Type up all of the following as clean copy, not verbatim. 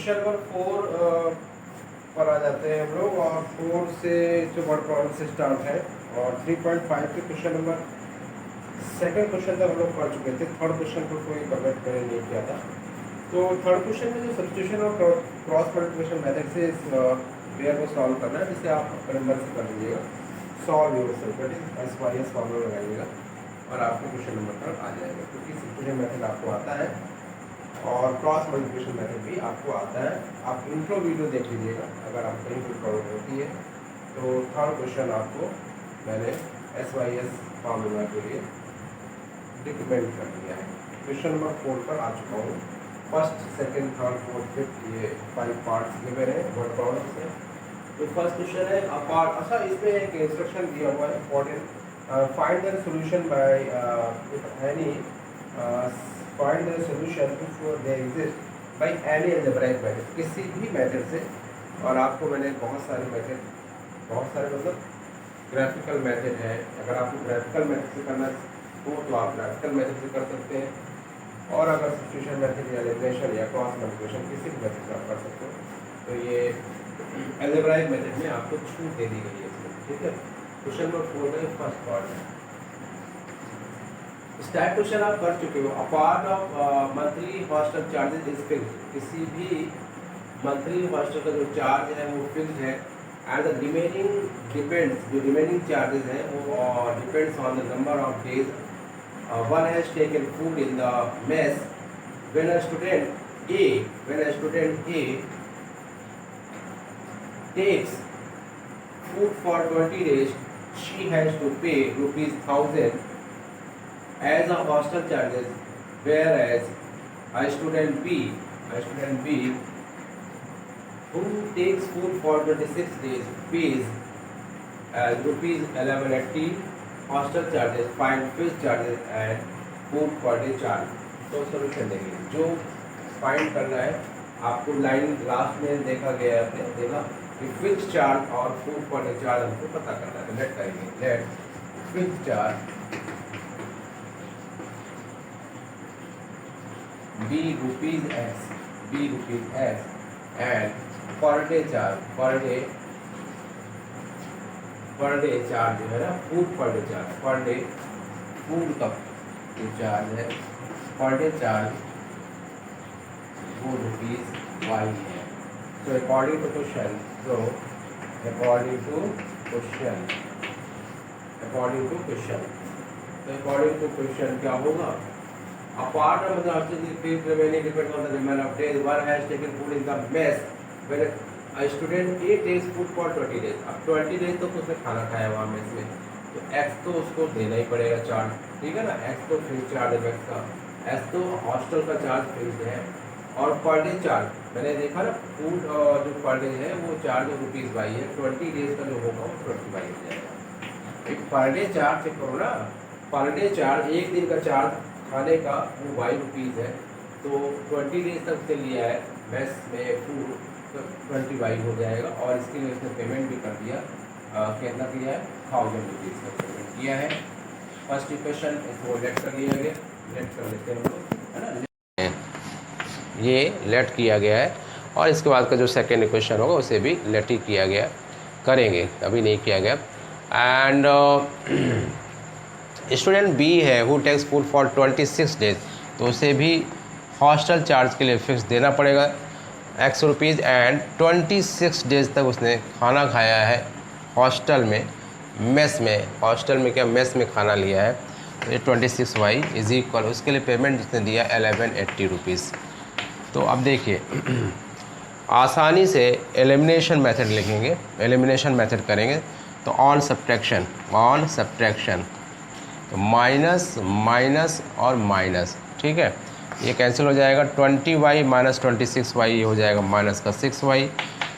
Question number 4 पर आ जाते हैं हम लोग, और 4 से जो वर्ड प्रॉब्लम से स्टार्ट है, और 3.5 के क्वेश्चन नंबर सेकंड क्वेश्चन तक हम लोग पढ़ चुके थे। थर्ड क्वेश्चन को कोई कमेंट मैंने नहीं किया था। तो थर्ड क्वेश्चन में जो सब्स्टिट्यूशन और क्रॉस मल्टीप्लिकेशन मेथड से इस पेयर को सॉल्व करना है, जिसे आप अपने मन से कर लीजिएगा। सॉल्व योरसेल्फ, SYS फॉर्मूला लगाइएगा और आपको क्वेश्चन नंबर पर आ जाएगा, क्योंकि सब्स्टिट्यूशन मेथड आपको आता है और क्रॉस मल्टीप्लिकेशन मेथड भी आपको आता है। आप इंट्रो वीडियो देख लीजिएगा अगर आप कहीं कोई प्रॉब्लम होती है। तो थर्ड क्वेश्चन आपको मैंने SYS फार्मूला के लिए रिकमेंड कर दिया है। क्वेश्चन नंबर 4 पर आ चुका हूँ। First, second, third, fourth, fifth, ये 5 पार्ट्स गिवे हैं वर्ड प्रॉब्लम से। तो फर्स्ट क्वेश्चन है अपार्ट। अच्छा, इसमें एक इंस्ट्रक्शन दिया हुआ है important, find the solution by any find the solution if there exist by any algebraic method, किसी भी मेथड से। और आपको मैंने बहुत सारे मतलब ग्राफिकल मेथड है। अगर आपको ग्राफिकल मेथड से करना हो तो आप ग्राफिकल मेथड से कर सकते हैं, और अगर सब्स्टिट्यूशन मेथड या एलिमिनेशन या क्रॉस मल्टीप्लिकेशन किसी भी मेथड से आप कर सकते हो। तो ये अलजेब्राइक मेथड में आपको छूट दे दी गई है इसमें, ठीक है। क्वेश्चन नंबर 4 का फर्स्ट पार्ट है। स्टैट क्वेश्चन आप कर चुके हो। A part of monthly hostel charges is fixed, किसी भी मंथली हॉस्टल का जो चार्ज है वो फिक्स्ड है। एंड द रिमेनिंग डिपेंड्स, जो रिमेनिंग चार्जेस हैं वो depends on the number of days one has taken food in the mess. When a student A takes food for 20 days, she has to pay ₹1000 as a hostel charges, whereas a student B who takes food for 26 days pays ₹1180 hostel charges, find fees charges and food per day charge. तो solution देंगे, जो find करना है आपको line last में देखा गया है, देखा कि फिक्स चार्ज और फूड पर डे चार्ज हमको पता करना है। लेट करेंगे, let fix charge be rupees x and per day charge, per day charge जो है ना, food per day charge, per day food का जो चार्ज है पर डे चार्ज वो ₹Y है। तो according to question, according to question क्या होगा? Apart of the fees remaining depend on the remain of days, one has taken food in the mess when student A takes food for 20 days. अब 20 days तो उसने खाना खाया वहाँ mess में, तो एक्स तो उसको देना ही पड़ेगा चार्ज, ठीक है ना। एक्स तो फिक्स चार्ज है एक्स का, एक्स तो हॉस्टल का चार्ज फिक्स है। और पर डे चार्ज मैंने देखा ना, फूड जो पर डे है वो चार्ज ₹Y है, 20 डेज का जो होगा वो 20Y हो जाएगा। एक पर डे चार्ज चेक करो ना, पर डे चार्ज एक दिन का चार्ज खाने का वो ₹Y है। तो 20 डेज तक से लिया है मेस में फूड, तो 20Y हो जाएगा। और इसके लिए उसने पेमेंट भी कर दिया, कितना किया है? ₹1000 का पेमेंट किया है। फर्स्ट इक्वेशन इसको लेट कर लिया गया, लेट कर लेते हैं हम लोग, है ना। ये लेट किया गया है, और इसके बाद का जो सेकेंड इक्वेशन होगा उसे भी लेट ही किया गया, करेंगे, अभी नहीं किया गया। एंड स्टूडेंट बी है who takes food for 26 days, तो उसे भी हॉस्टल चार्ज के लिए फिक्स देना पड़ेगा ₹X एंड 26 डेज तक उसने खाना खाया है हॉस्टल में, मेस में, हॉस्टल में क्या मेस में खाना लिया है। तो ये 26Y इज इक्वल, उसके लिए पेमेंट जिसने दिया ₹1180। तो अब देखिए आसानी से एलिमिनेशन मेथड लिखेंगे, एलिमिनेशन मेथड करेंगे। तो ऑन सब्ट्रैक्शन, तो माइनस माइनस और माइनस, ठीक है, ये कैंसिल हो जाएगा। 20Y माइनस 26Y ये हो जाएगा माइनस का 6Y,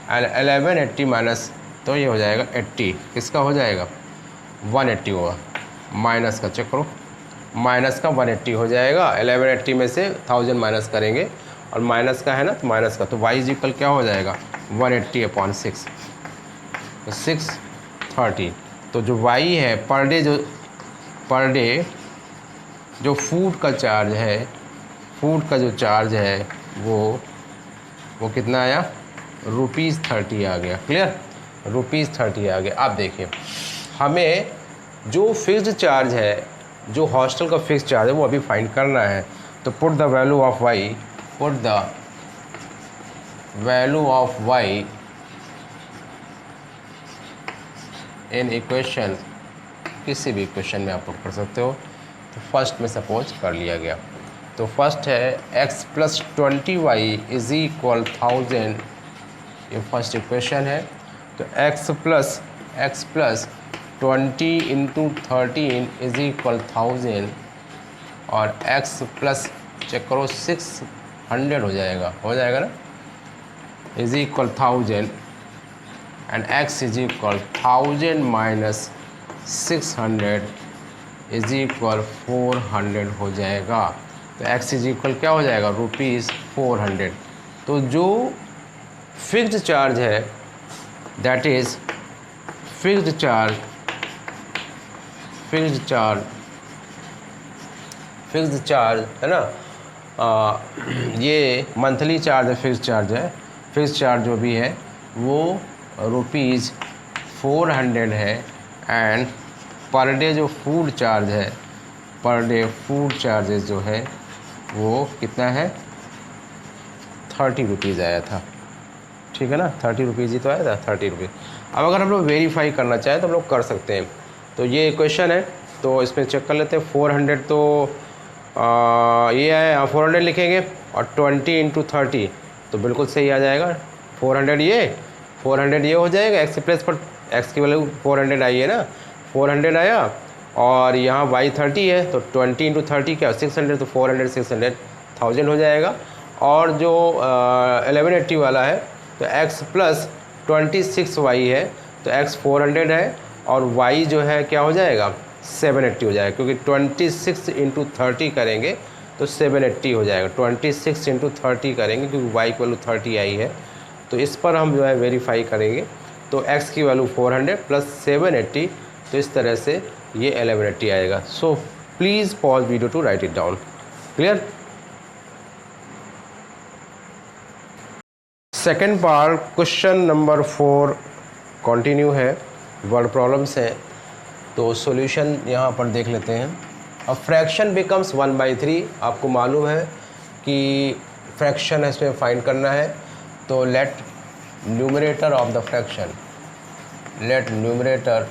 एंड 1180 माइनस, तो ये हो जाएगा 80, किसका हो जाएगा? 180 होगा, माइनस का चेक करो, माइनस का 180 हो जाएगा। 1180 में से 1000 माइनस करेंगे, और माइनस का है ना, तो माइनस का, तो Y इज इक्वल क्या हो जाएगा? 180/6, तो 630। तो जो Y है पर डे जो फूड का चार्ज है, फूड का जो चार्ज है वो वो कितना आया, ₹30 आ गया। क्लियर, ₹30 आ गया। आप देखिए हमें जो फिक्स्ड चार्ज है, जो हॉस्टल का फिक्स चार्ज है वो अभी फाइंड करना है। तो put the value of y, put the value of y in equation, किसी भी इक्वेशन में आप पुट कर सकते हो। तो फर्स्ट में सपोज कर लिया गया, तो फर्स्ट है x + 20y = 1000, ये फर्स्ट इक्वेशन है। तो x + 20 × 13 = 1000 और x प्लस चेक करो 600 हो जाएगा ना, = 1000 एंड x = 1000 - 600 = 400 हो जाएगा। तो x = क्या हो जाएगा, ₹400। तो जो फिक्स्ड चार्ज है दैट इज़ फिक्स्ड चार्ज है ना, ये मंथली चार्ज है, फिक्स्ड चार्ज है। फिक्स्ड चार्ज जो भी है वो ₹400 है एंड पर डे जो फूड चार्ज है, पर डे फूड चार्जेस जो है वो कितना है, ₹30 आया था। ठीक है ना, ₹30 ही तो आया था, ₹30। अब अगर हम लोग वेरीफाई करना चाहें तो हम लोग कर सकते हैं। तो ये इक्वेशन है, तो इसमें चेक कर लेते हैं। 400 तो ये है, 400 लिखेंगे और 20 × 30 तो बिल्कुल सही आ जाएगा। 400 ये हो जाएगा। एक्स प्लस पर एक्स की वैल्यू 400 आई है ना, 400 आया और यहाँ y 30 है तो 20 × 30 क्या 600, तो 400 600 1000 हो जाएगा। और जो 1180 वाला है तो x + 26y है, तो x 400 है और y जो है क्या हो जाएगा 780 हो जाएगा, क्योंकि 26 × 30 करेंगे तो 780 हो जाएगा। 26 × 30 करेंगे क्योंकि y की वैल्यू 30 आई है, तो इस पर हम जो है वेरीफाई करेंगे। तो x की वैल्यू 400 + 780, तो इस तरह से ये 1180 आएगा। So please pause video to write it down. Clear. Second part question number 4 continue है, वर्ड प्रॉब्लम्स है। तो सॉल्यूशन यहाँ पर देख लेते हैं। अब फ्रैक्शन बिकम्स 1/3, आपको मालूम है कि फ्रैक्शन है, इसमें फाइंड करना है। तो let numerator of the fraction, let numerator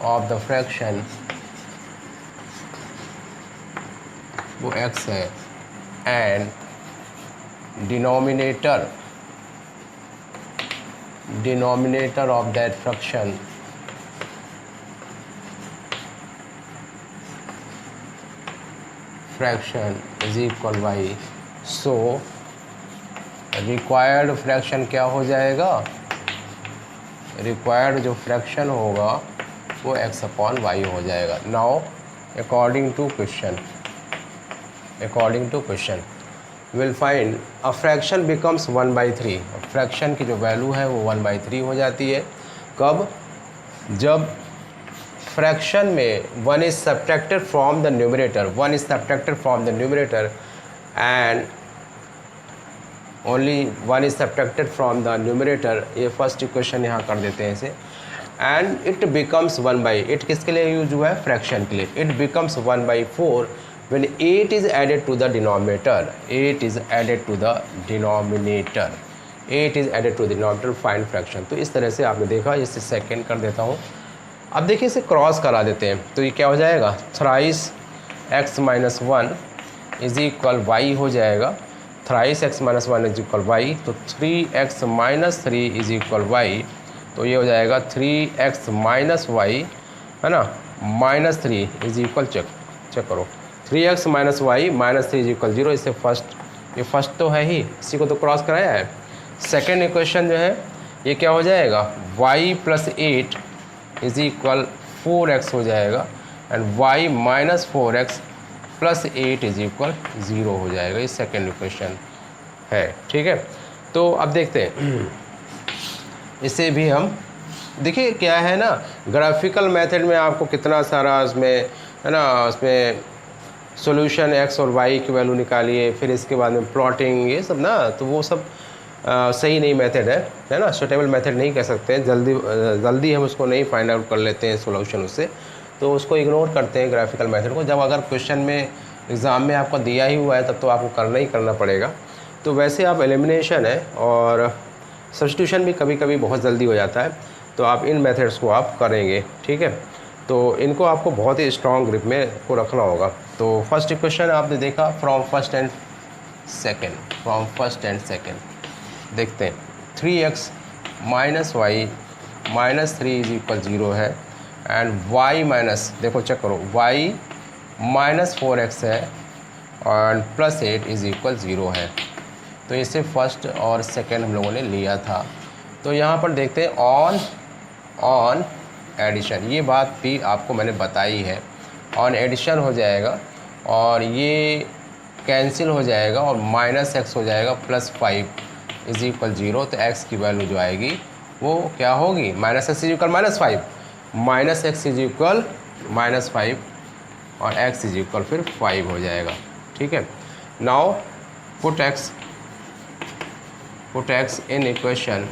of the fraction वो x है and denominator of that fraction = y। So required fraction क्या हो जाएगा, रिक्वायर्ड जो फ्रैक्शन होगा वो x/y हो जाएगा। Now according to question will find a fraction becomes 1/3। Fraction की जो वैल्यू है वो 1/3 हो जाती है। कब, जब फ्रैक्शन में 1 is subtracted from the numerator, and only 1 is subtracted from the numerator. ये फर्स्ट इक्वेशन यहाँ कर देते हैं इसे। एंड इट बिकम्स 1/8, किसके लिए यूज हुआ है, फ्रैक्शन के लिए। It becomes 1/4 when 8 is added to the denominator, 8 is added to the denominator, 8 is added to the denominator, find fraction। तो इस तरह से आपने देखा, इसे सेकेंड कर देता हूँ। अब देखिए इसे क्रॉस करा देते हैं, तो ये क्या हो जाएगा, थ्राइस x - 1 = y हो जाएगा। थ्राइस x - 1 = y, तो 3x - 3 = y, तो ये हो जाएगा 3x - y है ना, -3 चेक करो, 3x - y -3 = 0। इससे ये फर्स्ट तो है ही, इसी को तो क्रॉस कराया है। सेकेंड इक्वेशन जो है ये क्या हो जाएगा, y + 8 = 4x हो जाएगा एंड y - 4x + 8 = 0 हो जाएगा। ये सेकेंड इक्वेशन है। ठीक है, तो अब देखते हैं इसे भी हम। देखिए क्या है ना, ग्राफिकल मेथड में आपको कितना सारा उसमें है ना, उसमें सॉल्यूशन एक्स और वाई की वैल्यू निकालिए, फिर इसके बाद में प्लॉटिंग, ये सब ना, तो वो सब सही नहीं मेथड है ना, सुटेबल मेथड नहीं कह सकते हैं। जल्दी हम उसको नहीं फाइंड आउट कर लेते हैं सॉल्यूशन उससे, तो उसको इग्नोर करते हैं ग्राफिकल मेथड को। जब अगर क्वेश्चन में एग्ज़ाम में आपको दिया ही हुआ है तब तो आपको करना ही करना पड़ेगा। तो वैसे आप एलिमिनेशन है और सब्स्टिट्यूशन भी कभी कभी बहुत जल्दी हो जाता है, तो आप इन मेथड्स को आप करेंगे, ठीक है। तो इनको आपको बहुत ही स्ट्रॉन्ग ग्रिप में को रखना होगा। तो फर्स्ट इक्वेशन आपने देखा फ्रॉम फर्स्ट एंड सेकेंड, देखते हैं 3x minus y minus 3 is equal 0 है, एंड y माइनस, देखो चेक करो, y माइनस 4x है और प्लस 8 इज इक्वल 0 है। तो इसे फर्स्ट और सेकंड हम लोगों ने लिया था। तो यहाँ पर देखते हैं ऑन एडिशन, ये बात भी आपको मैंने बताई है, ऑन एडिशन हो जाएगा और ये कैंसिल हो जाएगा और माइनस एक्स हो जाएगा प्लस 5 इज इक्वल 0। तो x की वैल्यू जो आएगी वो क्या होगी, minus x is equal minus 5, minus x is equal minus 5 और x इज इक्वल फिर 5 हो जाएगा, ठीक है। Now put x in equation,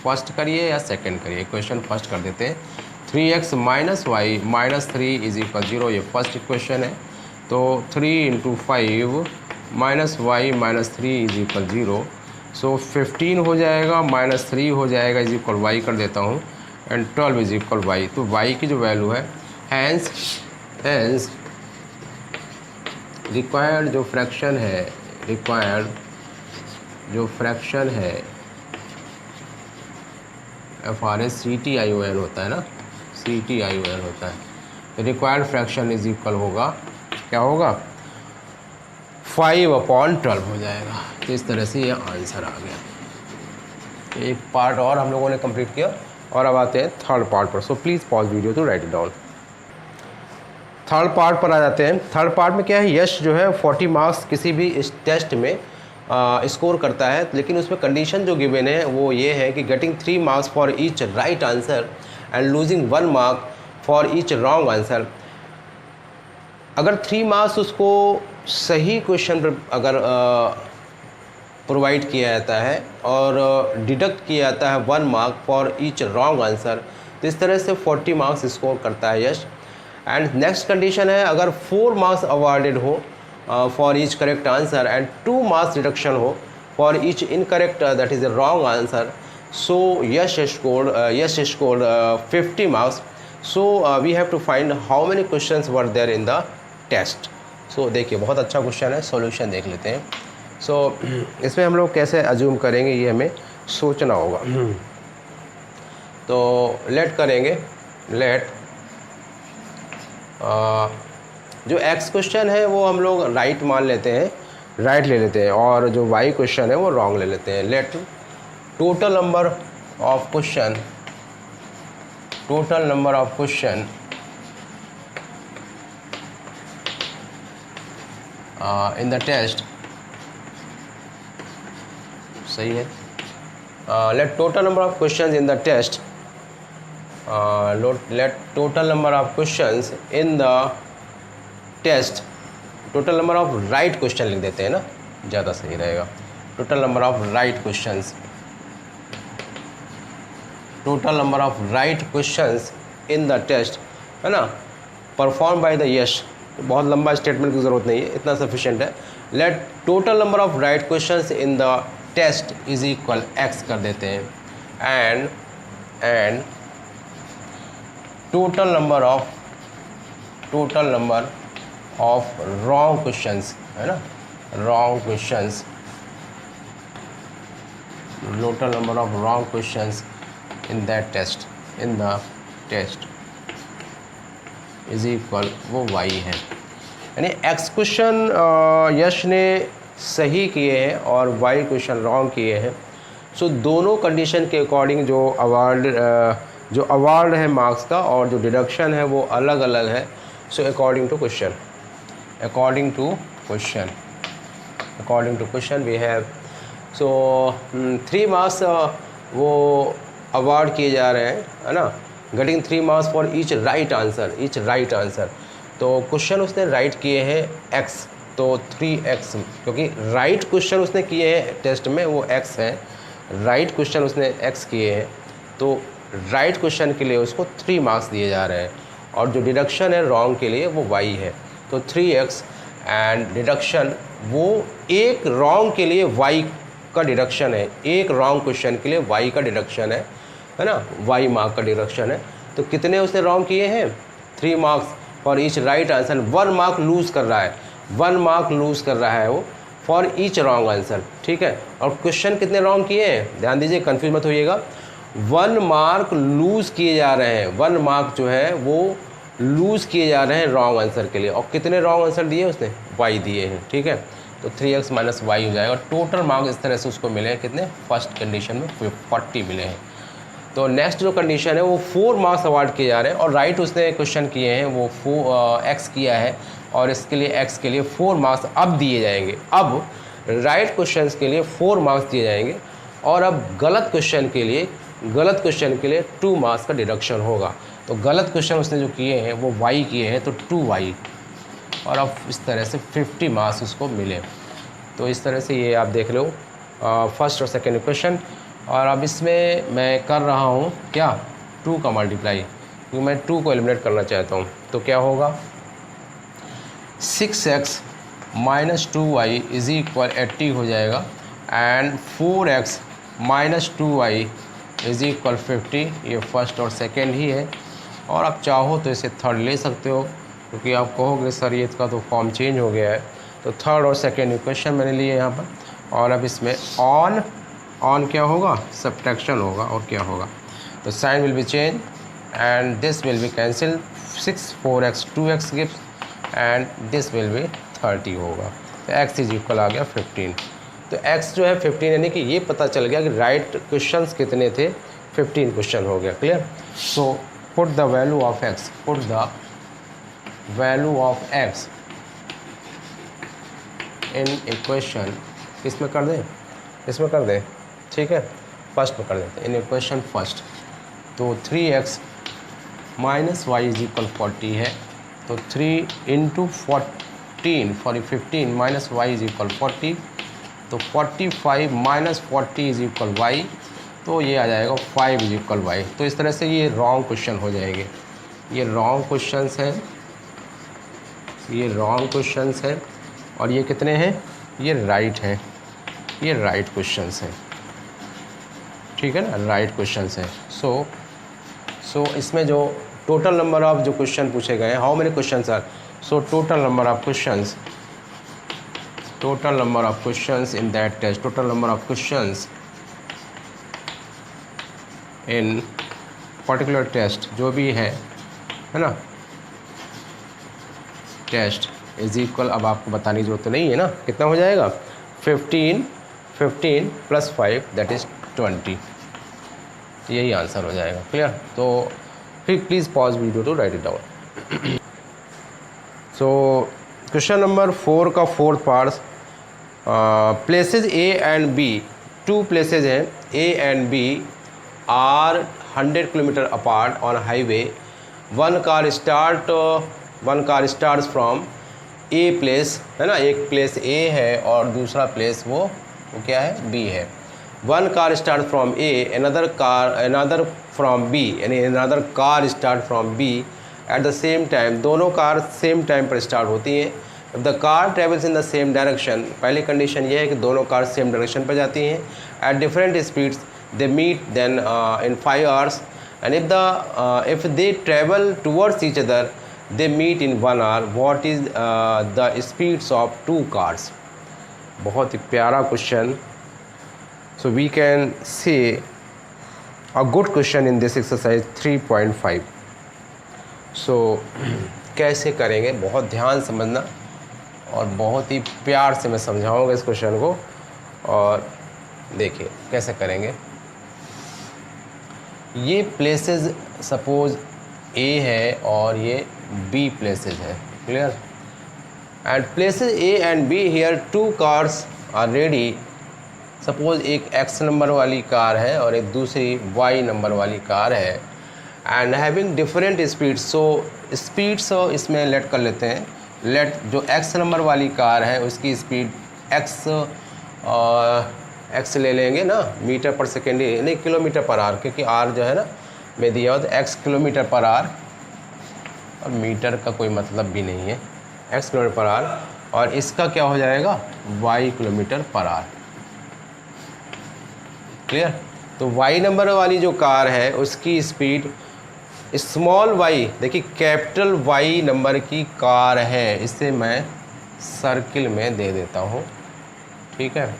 first करिए या सेकंड करिए, इक्वेशन फर्स्ट कर देते हैं। 3x minus y minus 3 is equal 0, ये फर्स्ट इक्वेशन है। तो 3 into 5 minus y minus 3 is equal 0, so 15 हो जाएगा, माइनस 3 हो जाएगा इज इक्वल वाई कर देता हूँ, एंड 12 इज इक्वल वाई। तो वाई की जो वैल्यू है, हैंस रिक्वायर्ड जो फ्रैक्शन है, FRS CTION होता है ना, CTION होता है, तो रिक्वायर्ड फ्रैक्शन इज इक्वल होगा, क्या होगा, 5/12 हो जाएगा। तो इस तरह से ये आंसर आ गया। तो एक पार्ट और हम लोगों ने कंप्लीट किया और अब आते हैं थर्ड पार्ट पर। So please pause video to write it down. Third part पर आ जाते हैं। थर्ड पार्ट में क्या है, यश जो है 40 मार्क्स किसी भी इस टेस्ट में स्कोर करता है, लेकिन उसमें कंडीशन जो गिवन है वो ये है कि getting 3 marks for each right answer and losing 1 mark for each wrong answer. अगर 3 मार्क्स उसको सही क्वेश्चन पर अगर प्रोवाइड किया जाता है और डिडक्ट किया जाता है 1 mark for each wrong answer, तो इस तरह से 40 मार्क्स स्कोर करता है यश। एंड नेक्स्ट कंडीशन है, अगर 4 मार्क्स अवॉर्डेड हो for each correct answer and 2 marks reduction हो for each incorrect that is a wrong answer, so Yash scored 50 marks. So we have to find how many questions were there in the test. सो देखिए बहुत अच्छा question है, solution देख लेते हैं। So इसमें हम लोग कैसे अज्यूम करेंगे ये हमें सोचना होगा। तो लेट करेंगे, जो x क्वेश्चन है वो हम लोग राइट मान लेते हैं, राइट ले लेते हैं, और जो y क्वेश्चन है वो रॉन्ग ले लेते हैं। Let total number of question in the test, सही है। Let total number of questions in the test, let total number of questions in the test, total number of right question लिख देते हैं ना, ज़्यादा सही रहेगा। total number of right questions in the test, है ना, performed by the यश। बहुत लंबा स्टेटमेंट की ज़रूरत नहीं है, इतना सफिशेंट है। let total number of right questions in the test is equal x कर देते हैं, and total number of wrong questions, है ना, wrong questions, total number of wrong questions in the test is equal, वो y है। यानी x question यश ने सही किए हैं और y क्वेश्चन रॉन्ग किए हैं। सो दोनों कंडीशन के अकॉर्डिंग जो अवार्ड है मार्क्स का और जो डिडक्शन है वो अलग अलग है। So according to question we have, so 3 marks वो अवार्ड किए जा रहे हैं, है ना, getting 3 marks for each right answer. तो क्वेश्चन उसने राइट किए हैं x, तो 3x, क्योंकि राइट क्वेश्चन उसने किए हैं टेस्ट में वो x है, राइट क्वेश्चन उसने x किए हैं, तो राइट क्वेश्चन के लिए उसको 3 मार्क्स दिए जा रहे हैं, और जो डिडक्शन है रॉन्ग के लिए वो y है, तो 3x एंड डिडक्शन वो एक रॉन्ग के लिए y का डिडक्शन है, एक रॉन्ग क्वेश्चन के लिए y का डिडक्शन है ना, y मार्क का डिडक्शन है। तो कितने उसने रॉन्ग किए हैं? 3 marks for each right answer. 1 mark lose कर रहा है, 1 मार्क लूज़ कर रहा है वो फॉर ईच रॉन्ग आंसर, ठीक है। और क्वेश्चन कितने रॉन्ग किए हैं, ध्यान दीजिए, कन्फ्यूज मत होइएगा। 1 मार्क लूज़ किए जा रहे हैं, 1 मार्क जो है वो लूज़ किए जा रहे हैं रॉन्ग आंसर के लिए। और कितने रॉन्ग आंसर दिए उसने? y दिए हैं, ठीक है। तो 3x माइनस वाई हो जाएगा। टोटल मार्क इस तरह से उसको मिले हैं कितने? फर्स्ट कंडीशन में 40 मिले हैं। तो नेक्स्ट जो कंडीशन है वो 4 मार्क्स अवार्ड किए जा रहे हैं, और राइट उसने क्वेश्चन किए हैं वो x किया है, और इसके लिए x के लिए 4 मार्क्स अब दिए जाएंगे। अब राइट क्वेश्चन के लिए 4 मार्क्स दिए जाएंगे, और अब गलत क्वेश्चन के लिए 2 मार्क्स का डिडक्शन होगा। तो गलत क्वेश्चन उसने जो किए हैं वो y किए हैं, तो 2y, और अब इस तरह से 50 मार्क्स उसको मिले। तो इस तरह से ये आप देख लो फर्स्ट और सेकेंड क्वेश्चन। और अब इसमें मैं कर रहा हूँ क्या, 2 का मल्टीप्लाई, क्योंकि मैं 2 को एलिमिनेट करना चाहता हूँ। तो क्या होगा, 6x minus 2y is equal 80 हो जाएगा, and 4x minus 2y is equal 50। ये फर्स्ट और सेकेंड ही है, और आप चाहो तो इसे थर्ड ले सकते हो, क्योंकि आप कहोगे सर ये इसका तो फॉर्म चेंज हो गया है। तो थर्ड और सेकेंड इक्वेशन मैंने लिए यहाँ पर, और अब इसमें ऑन क्या होगा, सब्ट्रैक्शन होगा, और क्या होगा, तो sign will be change and this will be cancel. 6 4x 2x gives and this will be 30 होगा। तो x इज इक्वल आ गया 15। तो x जो है 15, यानी कि ये पता चल गया कि राइट क्वेश्चंस कितने थे, 15 क्वेश्चन हो गया। Clear. So put the value of x, put the value of x in equation, किस में कर दें, इसमें कर दें, ठीक है, फर्स्ट में कर देते हैं, इन इक्वेशन फर्स्ट। तो 3x minus y is equal 40 है, तो 3 into 14 sorry 15 minus y is equal 40, तो 45 माइनस 40 इज इक्वल वाई, तो ये आ जाएगा 5 इज इक्वल वाई। तो इस तरह से ये रॉन्ग क्वेश्चन हो जाएंगे, ये रॉन्ग क्वेश्चंस हैं, ये रॉन्ग क्वेश्चंस हैं, और ये कितने हैं, ये राइट हैं, ये राइट क्वेश्चंस हैं, ठीक है ना, राइट क्वेश्चंस हैं। सो इसमें जो टोटल नंबर ऑफ जो क्वेश्चन पूछे गए हैं, how many questions are, so total number of questions in that test, total number of questions in particular test जो भी है ना, टेस्ट इज इक्वल, अब आपको बताने की जरूरत तो नहीं है ना, कितना हो जाएगा, 15 प्लस 5 दैट इज़ 20, यही आंसर हो जाएगा। क्लियर। तो फिर please pause video to write it down. So question number 4 का 4th part, places A and B, 2 places हैं A and B are 100 kilometre apart on highway. One car starts from A place, है ना, एक place A है और दूसरा place वो क्या है, B है। One car start from A, another from B, यानी another car start from B eight the same time, दोनों कार सेम टाइम पर स्टार्ट होती हैं। If the car travels in the same direction, पहली कंडीशन ये है कि दोनों कार सेम डायरेक्शन पर जाती हैं। At different speeds they meet then in 5 hours, and if they travel towards each other they meet in 1 hour, what is the speeds of 2 cars। बहुत ही प्यारा question. So we can say a good question in this exercise 3.5। सो कैसे करेंगे, बहुत ध्यान समझना, और बहुत ही प्यार से मैं समझाऊंगा इस क्वेश्चन को, और देखिए कैसे करेंगे। ये प्लेसेस सपोज A है और ये B प्लेसेस है। क्लियर। And places A and B here 2 cars are ready. Suppose एक X नंबर वाली कार है और एक दूसरी Y नंबर वाली कार है, and having different speeds. So speeds इसमें लेट कर लेते हैं, लेट जो एक्स नंबर वाली कार है उसकी स्पीड एक्स ले लेंगे ना, मीटर पर सेकेंड नहीं किलोमीटर पर आवर, क्योंकि आर जो है ना में दिया हो तो एक्स किलोमीटर पर आवर, और मीटर का कोई मतलब भी नहीं है, एक्स किलोमीटर पर आवर, और इसका क्या हो जाएगा y kilometre per hour. Clear. तो वाई नंबर वाली जो कार है उसकी स्पीड स्मॉल वाई, देखिए कैपिटल वाई नंबर की कार है, इसे मैं सर्किल में दे देता हूँ, ठीक है।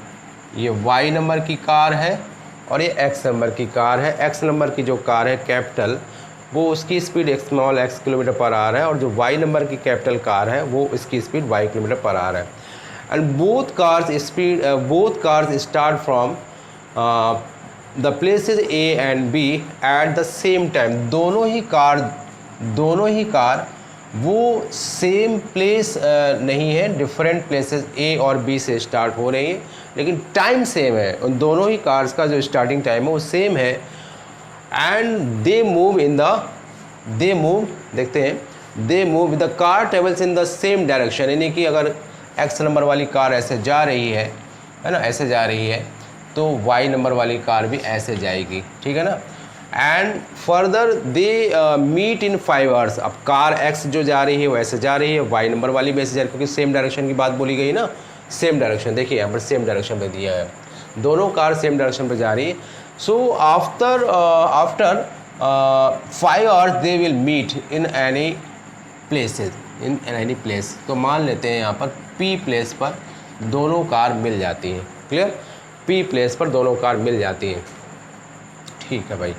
ये वाई नंबर की कार है और ये एक्स नंबर की कार है। एक्स नंबर की जो कार है कैपिटल, वो उसकी speed small X kilometre per hour है, और जो वाई नंबर की कैपिटल कार है वो इसकी speed Y kilometre per hour है। And both cars start from the places A and B at the same time. दोनों ही कार वो सेम प्लेस नहीं है, डिफरेंट प्लेसेस ए और बी से स्टार्ट हो रही हैं, लेकिन टाइम सेम है। उन दोनों ही कार्स का जो स्टार्टिंग टाइम है वो सेम है। एंड दे मूव देखते हैं, they move the car travels in the same direction, यानी कि अगर एक्स नंबर वाली कार ऐसे जा रही है ना, ऐसे जा रही है, तो वाई नंबर वाली कार भी ऐसे जाएगी, ठीक है ना। And further they meet in 5 hours. अब कार एक्स जो जा रही है वो ऐसे जा रही है, वाई नंबर वाली भी ऐसे जा रही है, क्योंकि सेम डायरेक्शन की बात बोली गई ना, सेम डायरेक्शन। देखिए यहाँ पर सेम डायरेक्शन पे दिया है, दोनों कार सेम डायरेक्शन पे जा रही है। So after 5 hours they will meet in any place. तो मान लेते हैं यहाँ पर पी प्लेस पर दोनों कार मिल जाती हैं। क्लियर। पी प्लेस पर दोनों कार मिल जाती हैं, ठीक है भाई।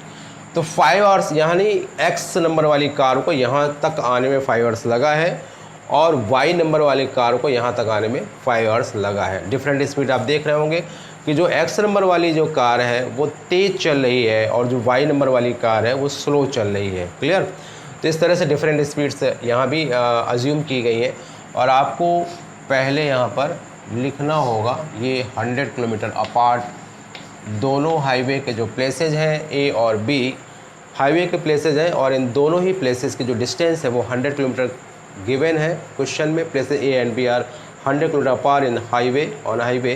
तो 5 आवर्स यानी एक्स नंबर वाली कार को यहाँ तक आने में 5 आवर्स लगा है, और वाई नंबर वाली कार को यहाँ तक आने में 5 आवर्स लगा है। डिफरेंट स्पीड आप देख रहे होंगे कि जो एक्स नंबर वाली जो कार है वो तेज़ चल रही है, और जो वाई नंबर वाली कार है वो स्लो चल रही है। क्लियर। तो इस तरह से डिफरेंट स्पीड्स यहाँ भी अज्यूम की गई है, और आपको पहले यहाँ पर लिखना होगा ये 100 किलोमीटर अपार्ट दोनों हाईवे के जो प्लेसेज हैं ए और बी, हाईवे के प्लेसेज हैं, और इन दोनों ही प्लेसेस की जो डिस्टेंस है वो 100 किलोमीटर गिवन है क्वेश्चन में। Places A and B are 100 kilometre apart in on highway,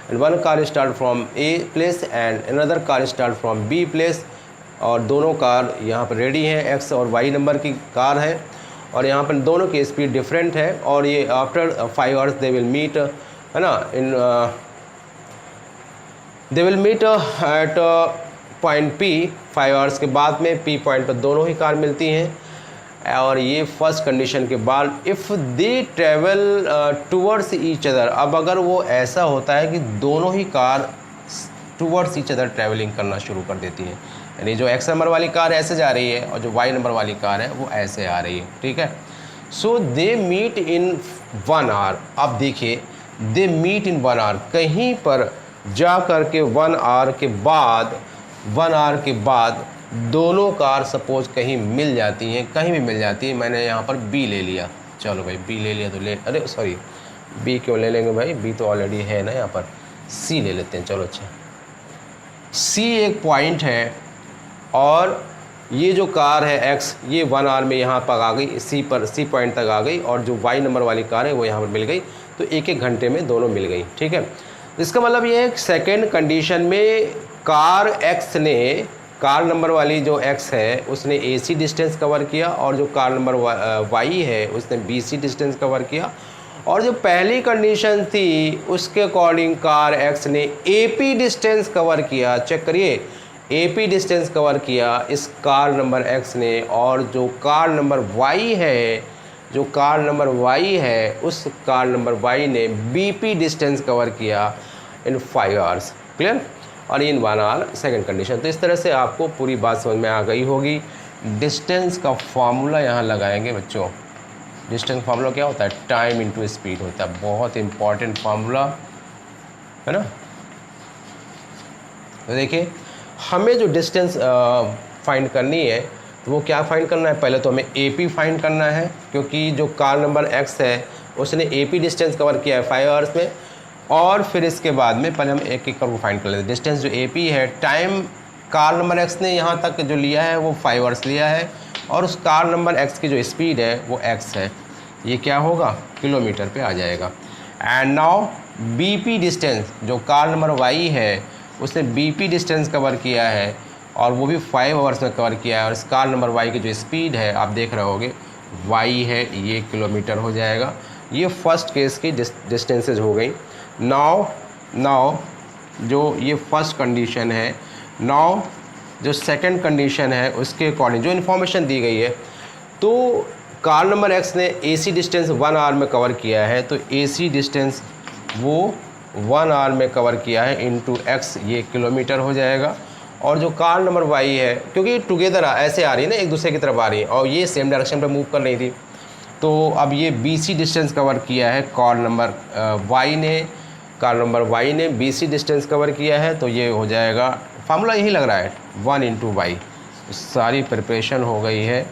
and one car start from A place and another car start from B place, और दोनों कार यहाँ पर रेडी हैं, एक्स और वाई नंबर की car है, और यहाँ पर दोनों की स्पीड डिफरेंट है। और ये after 5 hours they will meet, है ना, they will meet at point P. 5 hours के बाद में पी पॉइंट पर दोनों ही कार मिलती हैं। और ये फर्स्ट कंडीशन के बाद if they travel towards each other. अब अगर वो ऐसा होता है कि दोनों ही car towards each other travelling करना शुरू कर देती हैं, यानी जो एक्स नंबर वाली कार ऐसे जा रही है और जो वाई नंबर वाली कार है वो ऐसे आ रही है, ठीक है। सो दे मीट इन 1 आवर। अब देखिए दे मीट इन 1 आवर, कहीं पर जा कर के 1 आवर के बाद दोनों कार सपोज कहीं मिल जाती हैं, कहीं भी मिल जाती है। मैंने यहाँ पर बी ले लिया, चलो भाई बी ले लिया तो अरे सॉरी बी क्यों ले लेंगे भाई, बी तो ऑलरेडी है ना, यहाँ पर सी ले लेते हैं। चलो अच्छा, सी एक पॉइंट है, और ये जो कार है एक्स ये 1 आवर में यहाँ पर आ गई, सी पॉइंट तक आ गई, और जो वाई नंबर वाली कार है वो यहाँ पर मिल गई, तो 1-1 घंटे में दोनों मिल गई, ठीक है। इसका मतलब ये है सेकेंड कंडीशन में कार नंबर वाली जो एक्स है उसने AC डिस्टेंस कवर किया, और जो कार नंबर वाई है उसने BC डिस्टेंस कवर किया, और जो पहली कंडीशन थी उसके अकॉर्डिंग कार एक्स ने AP डिस्टेंस कवर किया। चेक करिए, AP डिस्टेंस कवर किया इस कार नंबर एक्स ने, और जो कार नंबर वाई है उस कार नंबर वाई ने BP डिस्टेंस कवर किया इन 5 आवर्स। क्लियर। और इन 1 आवर सेकेंड कंडीशन। तो इस तरह से आपको पूरी बात समझ में आ गई होगी। डिस्टेंस का फॉर्मूला यहाँ लगाएंगे बच्चों। डिस्टेंस फार्मूला क्या होता है, टाइम इनटू स्पीड होता है, बहुत इंपॉर्टेंट फार्मूला है ना। तो देखिए हमें जो डिस्टेंस फाइंड करनी है तो वो क्या फाइंड करना है, पहले तो हमें AP फाइंड करना है, क्योंकि जो कार नंबर एक्स है उसने AP डिस्टेंस कवर किया है 5 आवर्स में, और फिर इसके बाद में पहले हम एक एक करके फाइंड कर लेते हैं। डिस्टेंस जो AP है, टाइम कार नंबर x ने यहाँ तक जो लिया है वो 5 आवर्स लिया है, और उस कार नंबर x की जो स्पीड है वो x है। ये क्या होगा, किलोमीटर पे आ जाएगा। एंड नाउ BP डिस्टेंस, जो कार नंबर y है उसने BP डिस्टेंस कवर किया है और वो भी 5 आवर्स में कवर किया है, और इस कार नंबर y की जो स्पीड है आप देख रहे होगे y है, ये किलोमीटर हो जाएगा। ये फर्स्ट केस की डिस्टेंसेज हो गई। नाउ जो ये फर्स्ट कंडीशन है, नाउ जो सेकंड कंडीशन है उसके अकॉर्डिंग जो इन्फॉर्मेशन दी गई है, तो कार नंबर x ने AC डिस्टेंस 1 आवर में कवर किया है, तो AC डिस्टेंस वो 1 आवर में कवर किया है इंटू x, ये किलोमीटर हो जाएगा। और जो कार नंबर y है, क्योंकि टुगेदर ऐसे आ रही है ना, एक दूसरे की तरफ आ रही है और ये सेम डायरेक्शन पे मूव कर रही थी, तो अब ये BC डिस्टेंस कवर किया है कार नंबर y ने BC डिस्टेंस कवर किया है, तो ये हो जाएगा, फार्मूला यही लग रहा है 1 इंटू वाई। सारी प्रिपरेशन हो गई है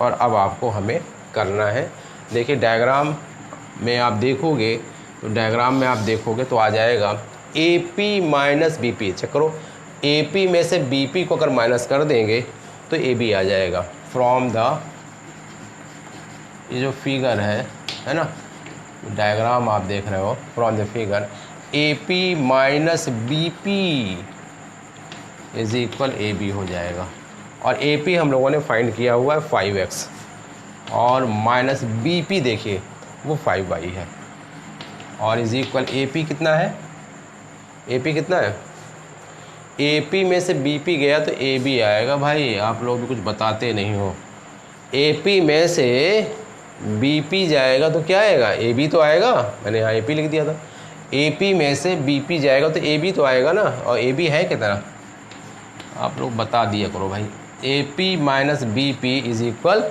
और अब आपको हमें करना है। देखिए डायग्राम में आप देखोगे तो आ जाएगा AP माइनस BP। चेक करो, AP में से BP को अगर माइनस कर देंगे तो AB आ जाएगा। फ्रॉम द, ये जो फिगर है ना, डायग्राम आप देख रहे हो, from the figure AP minus BP is equal AB हो जाएगा। और AP हम लोगों ने फाइंड किया हुआ है 5x, और माइनस BP देखिए वो 5y है, और इज इक्वल AP कितना है, AP कितना है, AP में से BP गया तो AB आएगा। भाई आप लोग भी कुछ बताते नहीं हो, AP में से BP जाएगा तो क्या आएगा, AB तो आएगा। मैंने यहाँ AP लिख दिया था, AP में से BP जाएगा तो AB तो आएगा ना, और AB है कितना, आप लोग बता दिया करो भाई। AP minus BP is equal,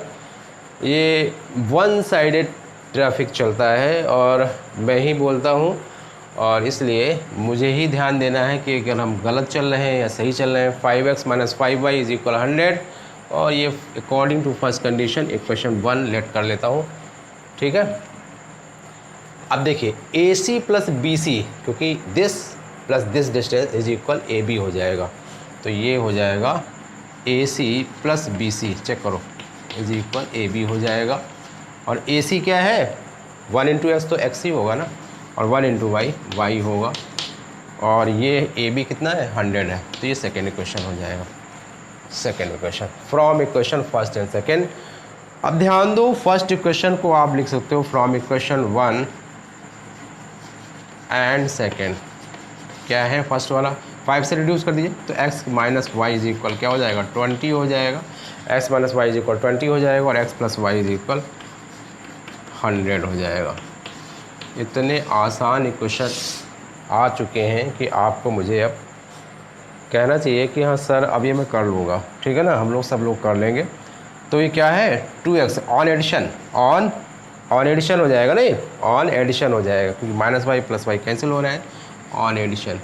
ये वन साइडेड ट्रैफिक चलता है और मैं ही बोलता हूँ, और इसलिए मुझे ही ध्यान देना है कि अगर हम गलत चल रहे हैं या सही चल रहे हैं। 5x minus 5y is equal 100, और ये according to first condition equation 1 let कर लेता हूँ, ठीक है। अब देखिए AC प्लस BC, क्योंकि this plus this distance is equal AB हो जाएगा, तो ये हो जाएगा AC प्लस BC, चेक करो, इज इक्वल AB हो जाएगा। और AC क्या है, 1 इंटू x तो x ही होगा ना, और 1 इंटू y होगा, और ये AB कितना है, 100 है, तो ये सेकेंड इक्वेशन हो जाएगा। Second equation from equation first and second. अब ध्यान दो, फर्स्ट इक्वेशन को आप लिख सकते हो फ्रॉम इक्वेशन 1 एंड सेकेंड। क्या है फर्स्ट वाला, 5 से रिड्यूस कर दीजिए तो x minus y is equal क्या हो जाएगा, 20 हो जाएगा। x minus y is equal 20 हो जाएगा, और x plus y is equal 100 हो जाएगा। इतने आसान इक्वेशन आ चुके हैं कि आपको मुझे अब कहना चाहिए कि हाँ सर अब ये मैं कर लूँगा, ठीक है ना, हम लोग सब लोग कर लेंगे। तो ये क्या है, 2x on addition, on addition हो जाएगा, नहीं ऑन एडिशन हो जाएगा, क्योंकि minus y plus y cancel हो रहा है, ऑन एडिशन।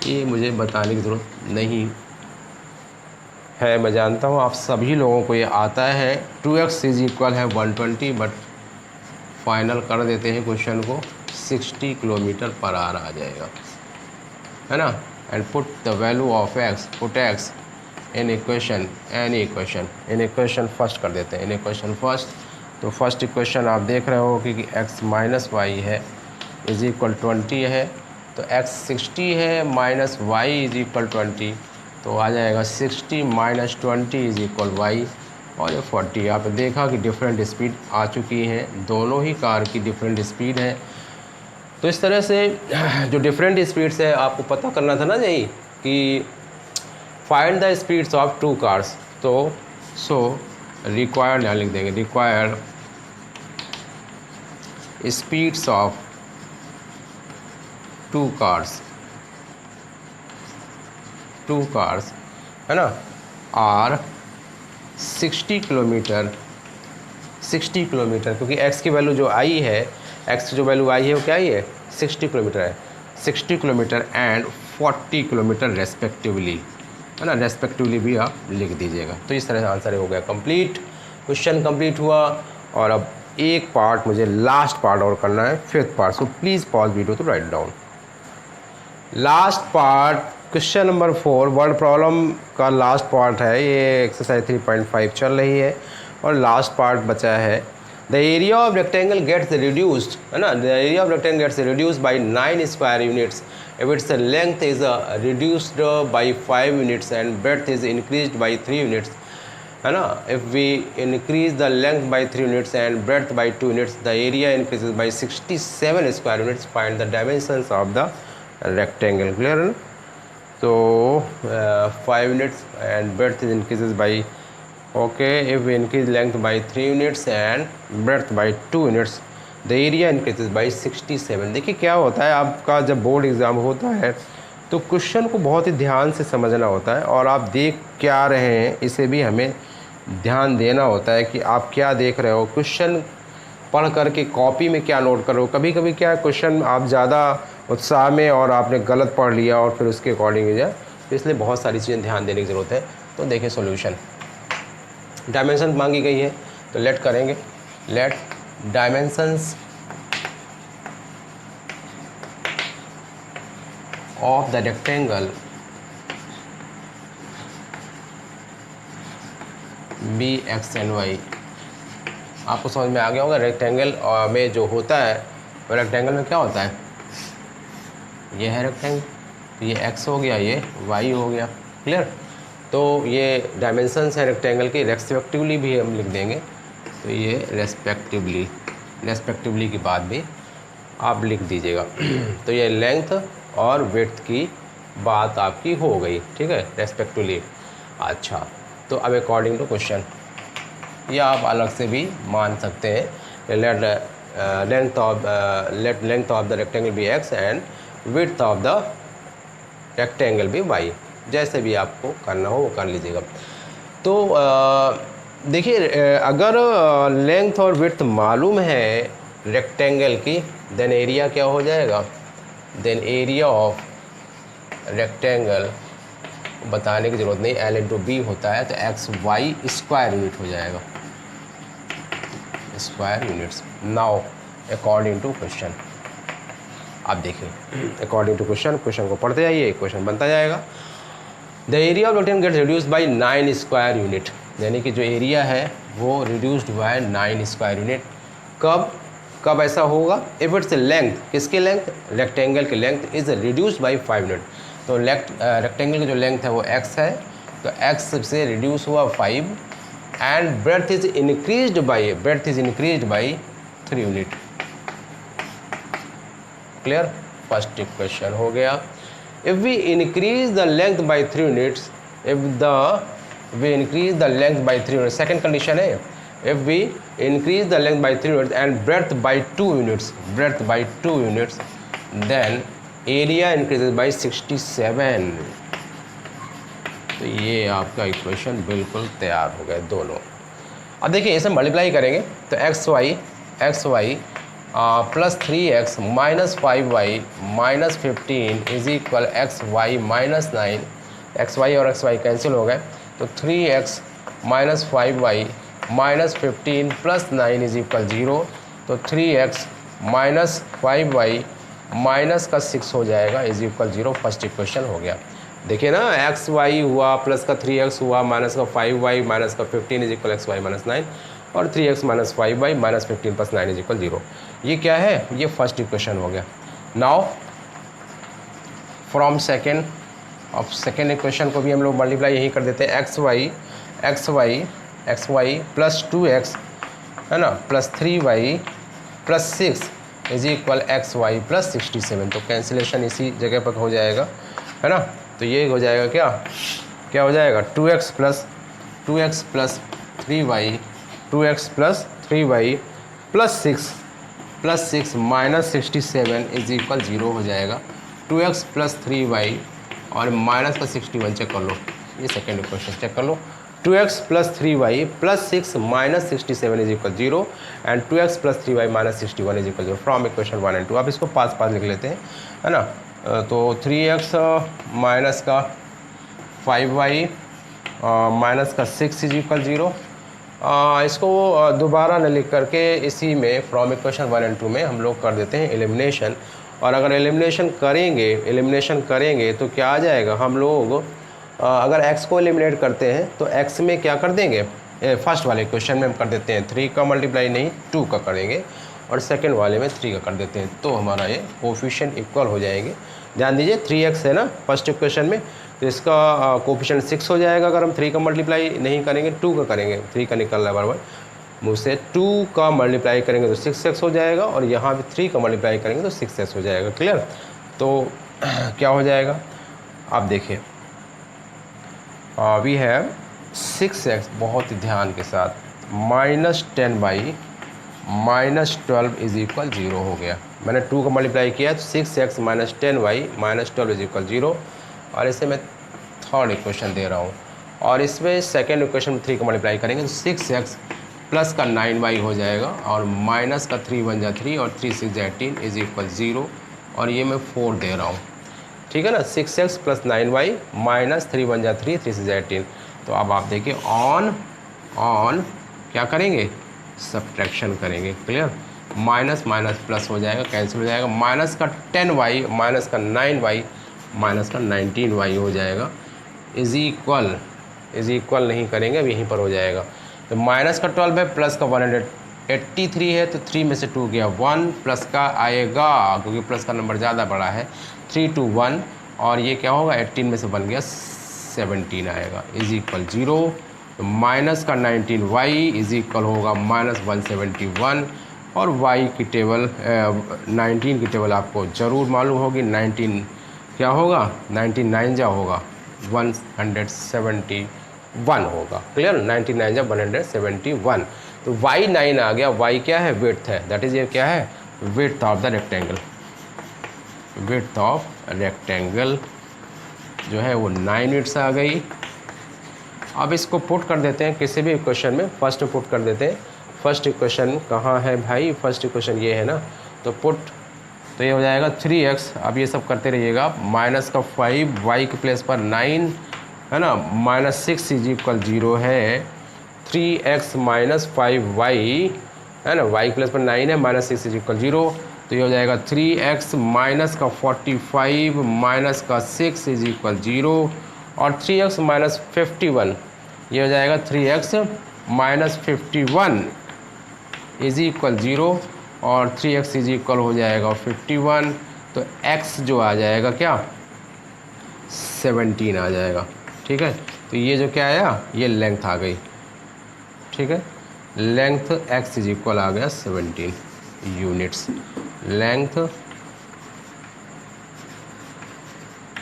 ये मुझे बताने की ज़रूरत नहीं है, मैं जानता हूँ आप सभी लोगों को ये आता है। 2x इज इक्वल है 120, बट फाइनल कर देते हैं क्वेश्चन को, 60 किलोमीटर पर आवर आ जाएगा, है ना। And put the value of x, put x in equation, any equation, in equation first कर देते हैं, इन इक्वेशन फर्स्ट। तो फर्स्ट इक्वेशन आप देख रहे हो कि x माइनस वाई है इज इक्वल 20 है, तो x 60 है माइनस वाई इज इक्वल 20, तो आ जाएगा 60 माइनस 20 इज इक्वल वाई, और ये 40। आप देखा कि डिफरेंट स्पीड आ चुकी हैं, दोनों ही कार की डिफरेंट स्पीड है। तो इस तरह से जो डिफरेंट स्पीड्स है आपको पता करना था ना, यही कि find the speeds of 2 cars. तो सो रिक्वायर्ड यहाँ लिख देंगे, रिक्वायर्ड स्पीड्स ऑफ 2 कार्स, है ना, आर 60 किलोमीटर, क्योंकि x की वैल्यू जो आई है, x की जो वैल्यू आई है वो क्या आई है, 60 किलोमीटर है, 60 किलोमीटर एंड 40 किलोमीटर रेस्पेक्टिवली, है ना, रेस्पेक्टिवली भी आप लिख दीजिएगा। तो इस तरह से आंसर हो गया कंप्लीट, क्वेश्चन कंप्लीट हुआ। और अब एक पार्ट मुझे लास्ट पार्ट और करना है, 5th part, so please pause video to write down. Last part question number 4 word problem का लास्ट पार्ट है, ये एक्सरसाइज 3.5 चल रही है और लास्ट पार्ट बचा है। The area of rectangle gets reduced, है ना, the area of rectangle gets reduced by 9 square units if its length is reduced by 5 units and breadth is increased by 3 units, है ना। if we increase the length by 3 units and breadth by 2 units, the area increases by 67 square units. Find the dimensions of the rectangle. Clear है ना? So 5 units and breadth is increases by, okay, if we increase length by 3 units and breadth by 2 units, the area increases by 67। देखिए क्या होता है, आपका जब board exam होता है तो क्वेश्चन को बहुत ही ध्यान से समझना होता है और आप देख क्या रहे हैं इसे भी हमें ध्यान देना होता है कि आप क्या देख रहे हो, क्वेश्चन पढ़ करके कॉपी में क्या नोट कर रहे हो। कभी कभी क्या क्वेश्चन आप ज़्यादा उत्साह में और आपने गलत पढ़ लिया और फिर उसके अकॉर्डिंग हो जाए, तो इसलिए बहुत सारी चीज़ें ध्यान देने की ज़रूरत है। तो देखिए सॉल्यूशन, डायमेंशन मांगी गई है तो लेट करेंगे, late dimensions of the rectangle b x and y। आपको समझ में आ गया होगा, रेक्टेंगल में जो होता है वो रेक्टेंगल में क्या होता है, ये है रेक्टेंगल, तो ये x हो गया, ये y हो गया। क्लियर? तो ये डायमेंशंस है रेक्टेंगल की, रेस्पेक्टिवली भी हम लिख देंगे, तो ये रेस्पेक्टिवली की बात भी आप लिख दीजिएगा। तो ये लेंथ और विड्थ की बात आपकी हो गई, ठीक है, रेस्पेक्टिवली। अच्छा, तो अब अकॉर्डिंग टू क्वेश्चन या आप अलग से भी मान सकते हैं, let length of the rectangle be x and width of the rectangle be y, जैसे भी आपको करना हो वो कर लीजिएगा। तो देखिए अगर लेंथ और विड्थ मालूम है रेक्टेंगल की, देन एरिया क्या हो जाएगा, देन एरिया ऑफ रेक्टेंगल बताने की ज़रूरत नहीं, L इंटू बी होता है, तो एक्स वाई स्क्वायर यूनिट हो जाएगा, square units. Now according to question, आप देखिए अकॉर्डिंग टू क्वेश्चन, क्वेश्चन को पढ़ते जाइए, क्वेश्चन बनता जाएगा। The area of rectangle gets reduced by 9 square unit, यानी कि जो एरिया है वो रिड्यूस्ड हुआ है 9 स्क्वायर यूनिट। कब ऐसा होगा, इफ़ इट्स लेंथ, किसकी लेंथ, रेक्टेंगल की length is reduced by 5 unit. तो रेक्टेंगल की जो लेंथ है वो x है, तो x से रिड्यूस हुआ 5 and breadth is increased by 3 unit. Clear? First question हो गया। If we increase the length by 3 units, we increase the length by 3 units, second condition है, if we increase the length by 3 units and breadth by 2 units, then area increases by 67। तो ये आपका equation बिल्कुल तैयार हो गए दोनों। अब देखिए इसे मल्टीप्लाई करेंगे तो x y plus 3x minus 5y minus 15 is equal x y minus 9, x y और एक्स वाई कैंसिल हो गए, तो 3x minus 5y minus 15 plus 9 is equal 0, तो 3x माइनस 5y माइनस का 6 हो जाएगा इज इक्वल 0। फर्स्ट इक्वेशन हो गया। देखिए ना, एक्स वाई हुआ प्लस का 3x हुआ माइनस का 5y माइनस का 15 is equal x y minus 9, और 3x minus 5y minus 15 plus 9 is equal 0। ये क्या है, ये फर्स्ट इक्वेशन हो गया। नाउ फ्रॉम सेकेंड इक्वेशन को भी हम लोग मल्टीप्लाई यही कर देते हैं, एक्स वाई प्लस 2x है ना plus 3y plus 6 is equal x y plus 67। तो कैंसिलेशन इसी जगह पर हो जाएगा, है ना। तो ये हो जाएगा क्या हो जाएगा, 2x plus 3y plus 6 minus 67 is equal 0 हो जाएगा। 2x प्लस 3y और माइनस का 61 चेक कर लो, ये सेकेंड इक्वेशन चेक कर लो। 2x plus 3y plus 6 minus 67 is equal 0 and 2x plus 3y minus 61 is equal 0 from equation 1 and 2। अब इसको पास लिख लेते हैं, है ना। तो 3x माइनस का 5y माइनस का 6 इज इक्वल 0। इसको दोबारा न लिख करके इसी में फ्रॉम इक्वेशन 1 एंड 2 में हम लोग कर देते हैं एलिमिनेशन, और अगर एलिमिनेशन करेंगे तो क्या आ जाएगा, हम लोग अगर x को एलिमिनेट करते हैं तो x में क्या कर देंगे, फर्स्ट वाले क्वेश्चन में हम कर देते हैं 3 का मल्टीप्लाई नहीं 2 का करेंगे, और सेकंड वाले में 3 का कर देते हैं, तो हमारा ये कोफिशिएंट इक्वल हो जाएंगे। ध्यान दीजिए 3x है ना फर्स्ट इक्वेशन में, तो इसका कोफिशिएंट 6 हो जाएगा अगर हम 3 का मल्टीप्लाई नहीं करेंगे 2 का करेंगे, 3 का निकल रहा है बराबर मुँह से, 2 का मल्टीप्लाई करेंगे तो 6x हो जाएगा, और यहाँ पे 3 का मल्टीप्लाई करेंगे तो 6x हो जाएगा। क्लियर? तो क्या हो जाएगा आप देखिए, वी हैव 6x, बहुत ही ध्यान के साथ, -10 -12 इज इक्वल 0 हो गया। मैंने 2 का मल्टीप्लाई किया तो 6x - 10y - 12 इज इक्वल 0, और इसे मैं थर्ड इक्वेशन दे रहा हूँ, और इसमें सेकेंड इक्वेशन में 3 का मल्टीप्लाई करेंगे तो 6x प्लस का 9y हो जाएगा, और माइनस का 3 1 जा 3 और 3 6 जा 18 इज इक्वल 0, और ये मैं 4 दे रहा हूँ, ठीक है ना। 6x प्लस 9y माइनस 3 1 जा 3 3 6 जा 18। तो अब आप देखिए ऑन क्या करेंगे, सब्ट्रैक्शन करेंगे। क्लियर? माइनस माइनस प्लस हो जाएगा, कैंसिल हो जाएगा, माइनस का 10y माइनस का 9y माइनस का 19y हो जाएगा, इज इक्वल नहीं करेंगे, अब यहीं पर हो जाएगा। तो माइनस का 12 है, प्लस का 183 है, तो 3 में से 2 गया 1, प्लस का आएगा क्योंकि प्लस का नंबर ज़्यादा बड़ा है 3 2 1, और ये क्या होगा 18 में से बन गया 17 आएगा, इज इक्वल 0। तो माइनस का 19y इज इक्वल होगा -171, और y की टेबल 19 की टेबल आपको ज़रूर मालूम होगी, 19 क्या होगा, 99 जा होगा 171 होगा। क्लियर? 99 जा 171, तो y 9 आ गया, y क्या है, विड्थ है, दैट इज ये क्या है, width of the rectangle, width of rectangle जो है वो 9 यूनिट्स आ गई। अब इसको पुट कर देते हैं किसी भी इक्वेशन में, फर्स्ट पुट कर देते हैं। फर्स्ट इक्वेशन कहाँ है भाई, फर्स्ट इक्वेशन ये है ना, तो पुट, तो ये हो जाएगा 3x, अब ये सब करते रहिएगा, माइनस का 5 y के प्लेस पर 9 है ना, -6 इज इक्वल 0 है, 3x माइनस 5y है ना, y के प्लेस पर 9 है, -6 इज इक्वल 0, तो ये हो जाएगा 3x माइनस का 45 माइनस का 6 इज इक्वल 0, और 3x माइनस 51, ये हो जाएगा 3x माइनस 51 इज इक्वल 0, और 3x इज इक्वल हो जाएगा 51, तो x जो आ जाएगा क्या 17 आ जाएगा। ठीक है, तो ये जो क्या आया, ये लेंथ आ गई। ठीक है, लेंथ x इज इक्वल आ गया 17 units, length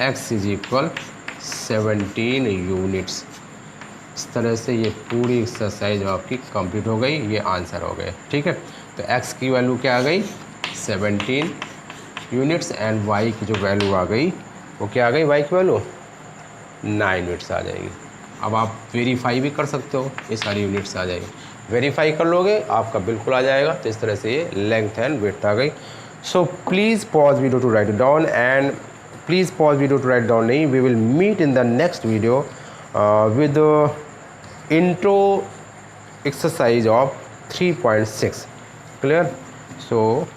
x is equal 17 units. इस तरह से ये पूरी एक्सरसाइज आपकी कंप्लीट हो गई, ये आंसर हो गए। ठीक है, तो x की वैल्यू क्या आ गई 17 यूनिट्स, एंड y की जो वैल्यू आ गई वो क्या आ गई, y की वैल्यू 9 यूनिट्स आ जाएगी। अब आप वेरीफाई भी कर सकते हो, ये सारी यूनिट्स आ जाएगी, वेरीफाई कर लोगे आपका बिल्कुल आ जाएगा। तो इस तरह से ये लेंथ एंड विड्थ आ गई। So please pause video to write it down, and please pause video to write down नहीं, we will meet in the next video with intro exercise of 3.6. clear? So